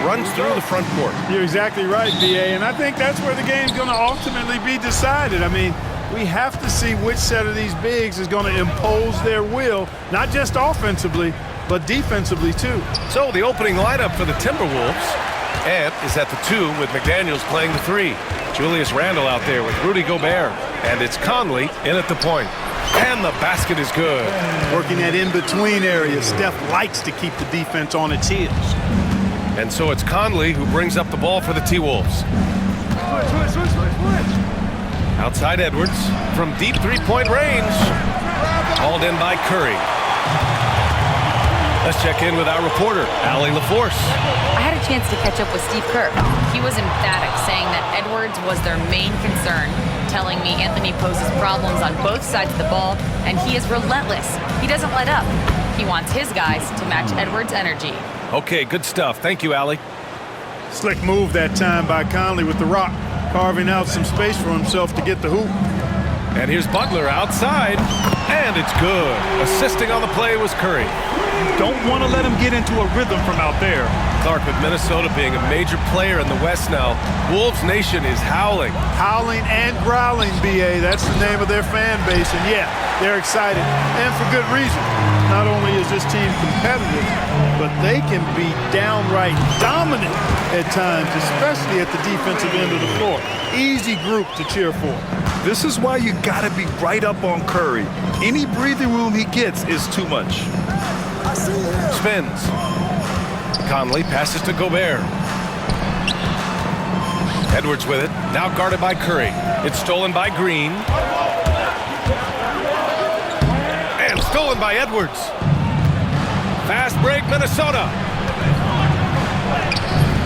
runs through the front court. You're exactly right, B.A., and I think that's where the game's going to ultimately be decided. I mean, we have to see which set of these bigs is going to impose their will, not just offensively, but defensively too. So the opening lineup for the Timberwolves. Ant is at the 2 with McDaniels playing the 3. Julius Randle out there with Rudy Gobert. And it's Conley in at the point. And the basket is good. Working that in-between area. Steph likes to keep the defense on its heels. And so it's Conley who brings up the ball for the T-Wolves. Outside Edwards from deep three-point range. Hauled in by Curry. Let's check in with our reporter, Allie LaForce. I had a chance to catch up with Steve Kerr. He was emphatic, saying that Edwards was their main concern, telling me Anthony poses problems on both sides of the ball, and he is relentless. He doesn't let up. He wants his guys to match Edwards' energy. Okay, good stuff. Thank you, Allie. Slick move that time by Conley with the rock, carving out some space for himself to get the hoop. And here's Butler outside, and it's good. Assisting on the play was Curry. You don't want to let him get into a rhythm from out there. Clark, with Minnesota being a major player in the West now, Wolves Nation is howling. Howling and growling, B.A. That's the name of their fan base. And yeah, they're excited. And for good reason. Not only is this team competitive, but they can be downright dominant at times, especially at the defensive end of the floor. Easy group to cheer for. This is why you got to be right up on Curry. Any breathing room he gets is too much. Spins. Conley passes to Gobert. Edwards with it. Now guarded by Curry. It's stolen by Green. And stolen by Edwards. Fast break, Minnesota.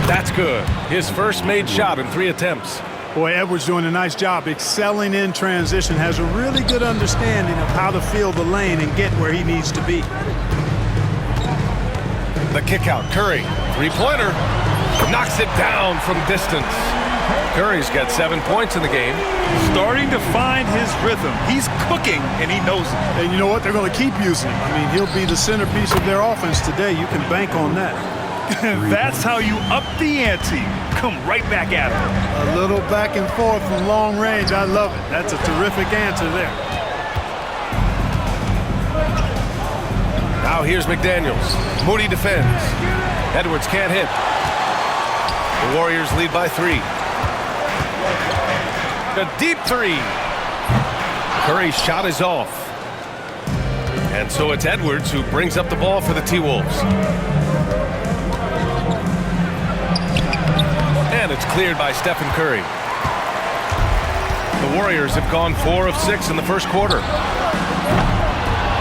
That's good. His first made shot in 3 attempts. Boy, Edwards doing a nice job, excelling in transition, has a really good understanding of how to fill the lane and get where he needs to be. The kick out, Curry, three-pointer, knocks it down from distance. Curry's got 7 points in the game. Starting to find his rhythm. He's cooking, and he knows it. And you know what? They're going to keep using him. I mean, he'll be the centerpiece of their offense today. You can bank on that. That's how you up the ante. Come right back at him. A little back and forth from long range. I love it. That's a terrific answer there. Now here's McDaniels. Moody defends. Edwards can't hit. The Warriors lead by 3. A deep 3. Curry's shot is off. And so it's Edwards who brings up the ball for the T-Wolves. And it's cleared by Stephen Curry. The Warriors have gone 4 of 6 in the first quarter.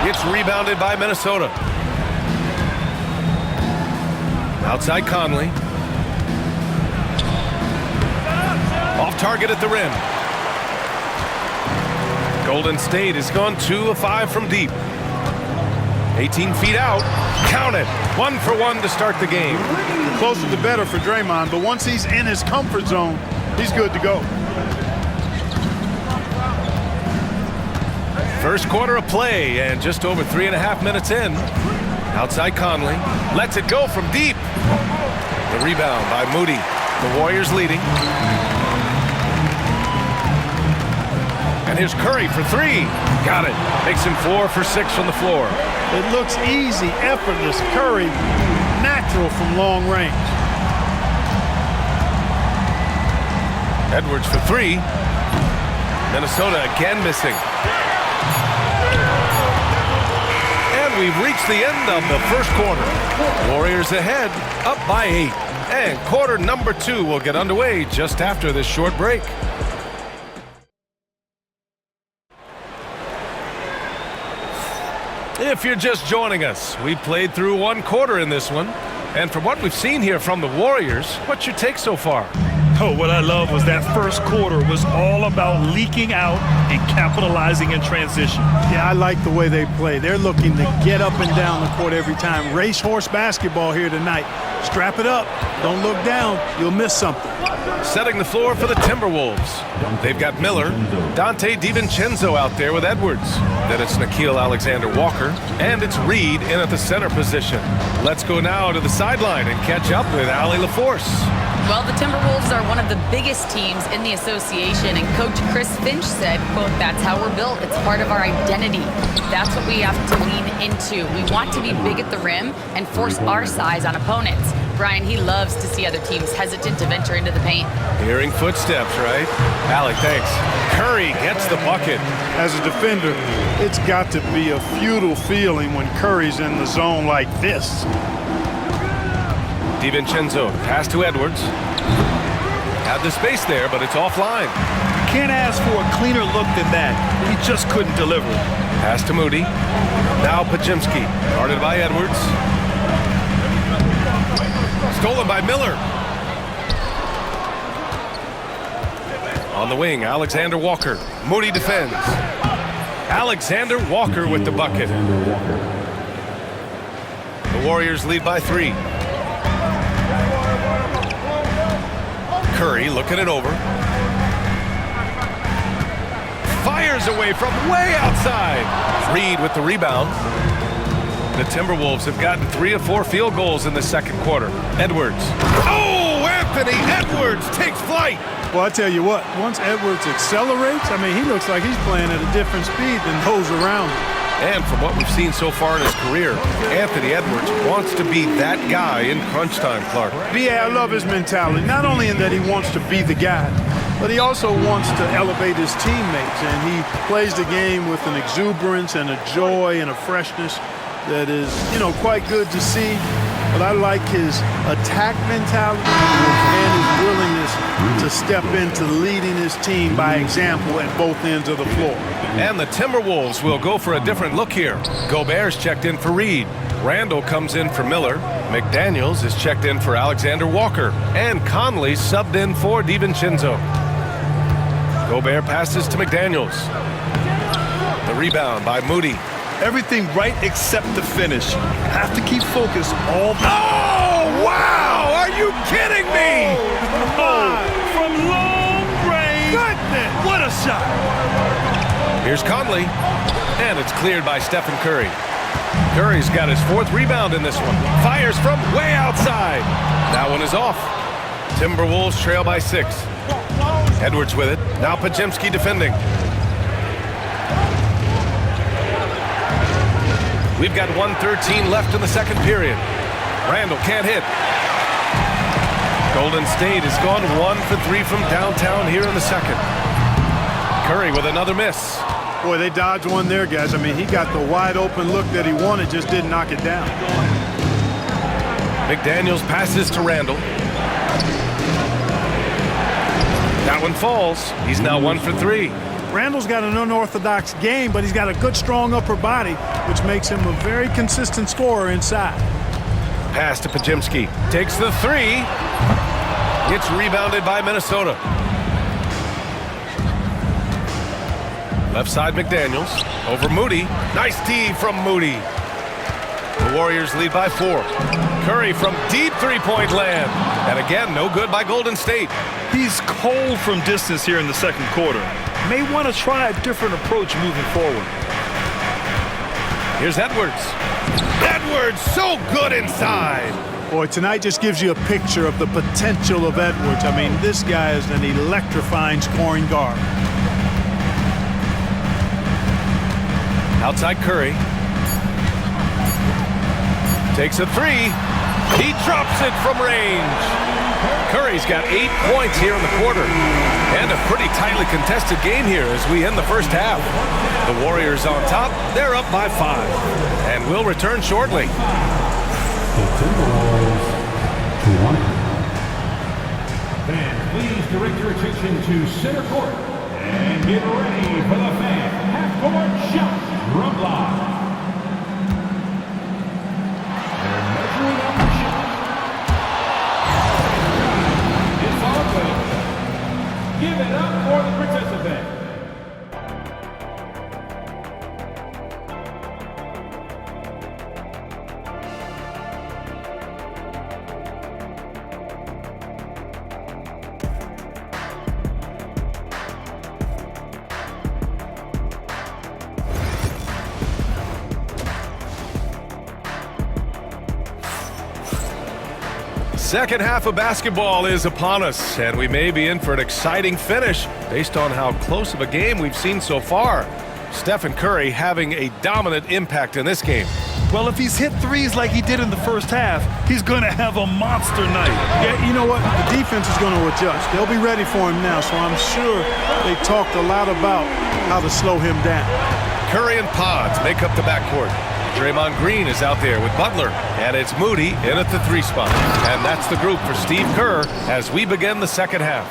It's rebounded by Minnesota. Outside Conley. Off target at the rim. Golden State has gone 2 of 5 from deep. 18 feet out. Count it. 1 for 1 to start the game. The closer the better for Draymond, but once he's in his comfort zone, he's good to go. First quarter of play and just over 3.5 minutes in. Outside Conley. Lets it go from deep. The rebound by Moody. The Warriors leading. And here's Curry for 3. Got it. Makes him 4 for 6 from the floor. It looks easy, effortless. Curry, natural from long range. Edwards for 3. Minnesota again missing. And we've reached the end of the first quarter. Warriors ahead, up by 8. And quarter number 2 will get underway just after this short break. If you're just joining us, we played through 1 quarter in this one. And from what we've seen here from the Warriors, what's your take so far? Oh, what I love was that first quarter was all about leaking out and capitalizing in transition. Yeah, I like the way they play. They're looking to get up and down the court every time. Racehorse basketball here tonight. Strap it up. Don't look down. You'll miss something. Setting the floor for the Timberwolves. They've got Miller, Dante DiVincenzo out there with Edwards. Then it's Nickeil Alexander-Walker, and it's Reed in at the center position. Let's go now to the sideline and catch up with Allie LaForce. Well, the Timberwolves are one of the biggest teams in the association, and Coach Chris Finch said, quote, "That's how we're built. It's part of our identity. That's what we have to lean into. We want to be big at the rim and force our size on opponents." Brian, he loves to see other teams hesitant to venture into the paint. Hearing footsteps, right? Allie, thanks. Curry gets the bucket. As a defender, it's got to be a futile feeling when Curry's in the zone like this. DiVincenzo, pass to Edwards. Had the space there, but it's offline. Can't ask for a cleaner look than that. He just couldn't deliver. Pass to Moody. Now Podziemski, guarded by Edwards. Stolen by Miller. On the wing, Alexander Walker. Moody defends. Alexander Walker with the bucket. The Warriors lead by 3. Curry looking it over. Fires away from way outside. Reed with the rebound. The Timberwolves have gotten 3 of 4 field goals in the second quarter. Edwards. Oh, Anthony Edwards takes flight. Well, I tell you what, once Edwards accelerates, I mean, he looks like he's playing at a different speed than those around him. And from what we've seen so far in his career, Anthony Edwards wants to be that guy in crunch time, Clark. B.A., I love his mentality, not only in that he wants to be the guy, but he also wants to elevate his teammates, and he plays the game with an exuberance and a joy and a freshness that is, quite good to see. But I like his attack mentality and his willingness to step into leading his team by example at both ends of the floor. And the Timberwolves will go for a different look here. Gobert's checked in for Reed. Randall comes in for Miller. McDaniels is checked in for Alexander Walker. And Conley subbed in for DiVincenzo. Gobert passes to McDaniels. The rebound by Moody. Everything right except the finish. Have to keep focused all the time. Oh, wow! Are you kidding me? From long range. Goodness! What a shot. Here's Conley. And it's cleared by Stephen Curry. Curry's got his 4th rebound in this one. Fires from way outside. That one is off. Timberwolves trail by 6. Edwards with it. Now Podziemski defending. We've got 1:13 left in the second period. Randall can't hit. Golden State has gone 1 for 3 from downtown here in the second. Curry with another miss. Boy, they dodged one there, guys. I mean, he got the wide open look that he wanted, just didn't knock it down. McDaniels passes to Randall. That one falls. He's now 1 for 3. Randall's got an unorthodox game, but he's got a good, strong upper body, which makes him a very consistent scorer inside. Pass to Podziemski. Takes the 3. It's rebounded by Minnesota. Left side McDaniels. Over Moody. Nice D from Moody. The Warriors lead by 4. Curry from deep three-point land. And again, no good by Golden State. He's cold from distance here in the second quarter. May want to try a different approach moving forward. Here's Edwards. Edwards so good inside. Boy, tonight just gives you a picture of the potential of Edwards. I mean, this guy is an electrifying scoring guard. Outside Curry. Takes a 3. He drops it from range. Curry's got 8 points here in the quarter. And a pretty tightly contested game here as we end the first half. The Warriors on top. They're up by 5. And we'll return shortly. Fans, please direct your attention to center court and get ready for the fan half-court shot from live. They're measuring up the shot. It's all good. stand up for the participant. Second half of basketball is upon us, and we may be in for an exciting finish based on how close of a game we've seen so far. Stephen Curry having a dominant impact in this game. Well, if he's hit threes like he did in the first half, he's going to have a monster night. Yeah, you know what? The defense is going to adjust. They'll be ready for him now, so I'm sure they talked a lot about how to slow him down. Curry and Pods make up the backcourt. Draymond Green is out there with Butler, and it's Moody in at the 3 spot. And that's the group for Steve Kerr as we begin the second half.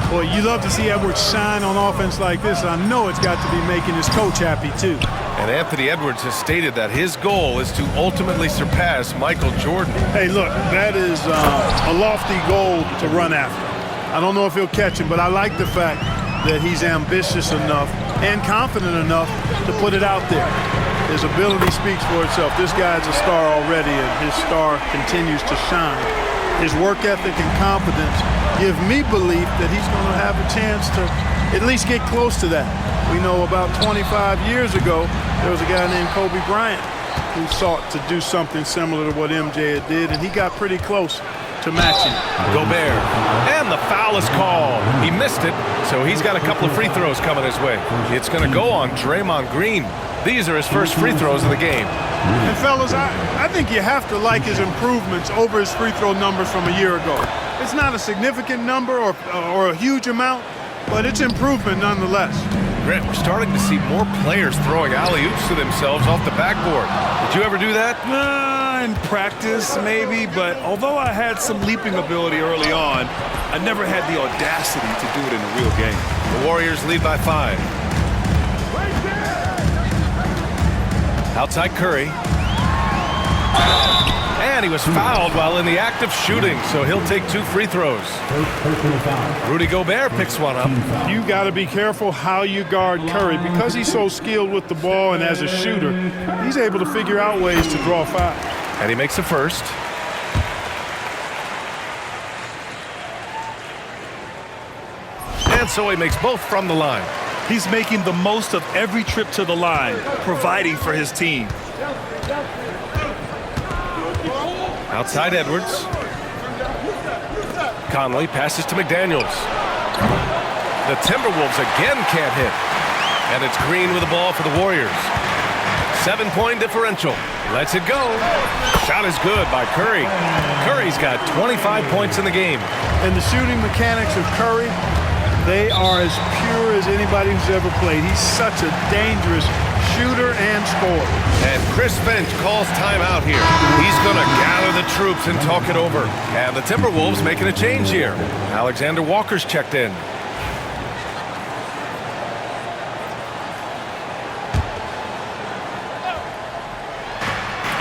Boy, you love to see Edwards shine on offense like this. I know it's got to be making his coach happy, too. And Anthony Edwards has stated that his goal is to ultimately surpass Michael Jordan. Hey, look, that is a lofty goal to run after. I don't know if he'll catch him, but I like the fact that he's ambitious enough and confident enough to put it out there. His ability speaks for itself. This guy's a star already, and his star continues to shine. His work ethic and confidence give me belief that he's going to have a chance to at least get close to that. We know about 25 years ago, there was a guy named Kobe Bryant who sought to do something similar to what MJ did, and he got pretty close to matching. Gobert, and the foul is called. He missed it, so he's got a couple of free throws coming his way. It's going to go on Draymond Green. These are his first free throws of the game. And fellas, I think you have to like his improvements over his free throw numbers from a year ago. It's not a significant number or a huge amount, but it's improvement nonetheless. Grant, we're starting to see more players throwing alley-oops to themselves off the backboard. Did you ever do that? In practice, maybe, but although I had some leaping ability early on, I never had the audacity to do it in a real game. The Warriors lead by 5. Outside Curry. And he was fouled while in the act of shooting, so he'll take 2 free throws. Rudy Gobert picks one up. You got to be careful how you guard Curry. Because he's so skilled with the ball and as a shooter, he's able to figure out ways to draw fouls. And he makes the first. And so he makes both from the line. He's making the most of every trip to the line, providing for his team. Outside Edwards. Conley passes to McDaniels. The Timberwolves again can't hit. And it's Green with the ball for the Warriors. 7-point differential. Lets it go. Shot is good by Curry. Curry's got 25 points in the game. And the shooting mechanics of Curry, they are as pure as anybody who's ever played. He's such a dangerous shooter and scorer. And Chris Finch calls timeout here. He's going to gather the troops and talk it over. And the Timberwolves making a change here. Alexander Walker's checked in.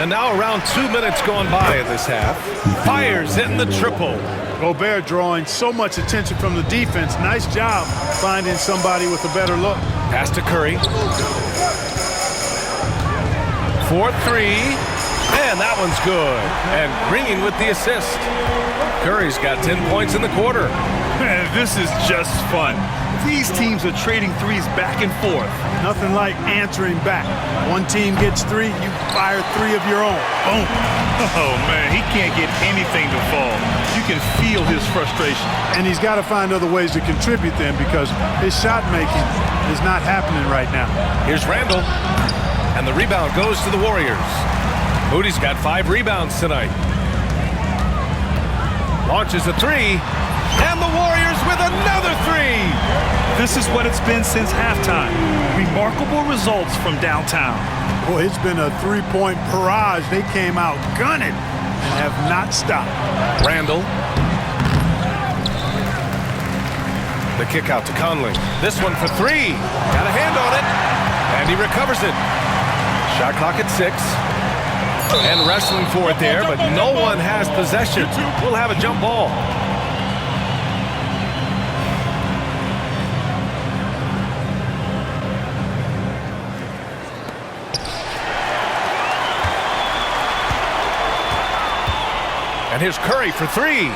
And now around 2 minutes gone by in this half. Fires hitting the triple. Gobert drawing so much attention from the defense. Nice job finding somebody with a better look. Pass to Curry. 4-3. And that one's good. And Green with the assist. Curry's got 10 points in the quarter. Man, this is just fun. These teams are trading threes back and forth. Nothing like answering back. One team gets 3, you fire 3 of your own. Boom. Oh, man, he can't get anything to fall. You can feel his frustration. And he's got to find other ways to contribute then because his shot making is not happening right now. Here's Randall. And the rebound goes to the Warriors. Moody's got 5 rebounds tonight. Launches a 3. And the Warriors with another 3. This is what it's been since halftime. Remarkable results from downtown. Boy, it's been a 3-point barrage. They came out gunning and have not stopped. Randall. The kick out to Conley. This one for 3. Got a hand on it. And he recovers it. Shot clock at 6. And wrestling for it there, but no one has possession. We'll have a jump ball. here's Curry for three.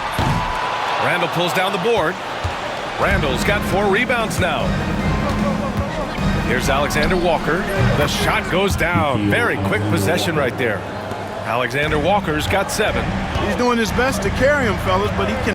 Randall pulls down the board. Randall's got 4 rebounds now. Here's Alexander Walker. The shot goes down. Very quick possession right there. Alexander Walker's got 7. He's doing his best to carry him, fellas, but he can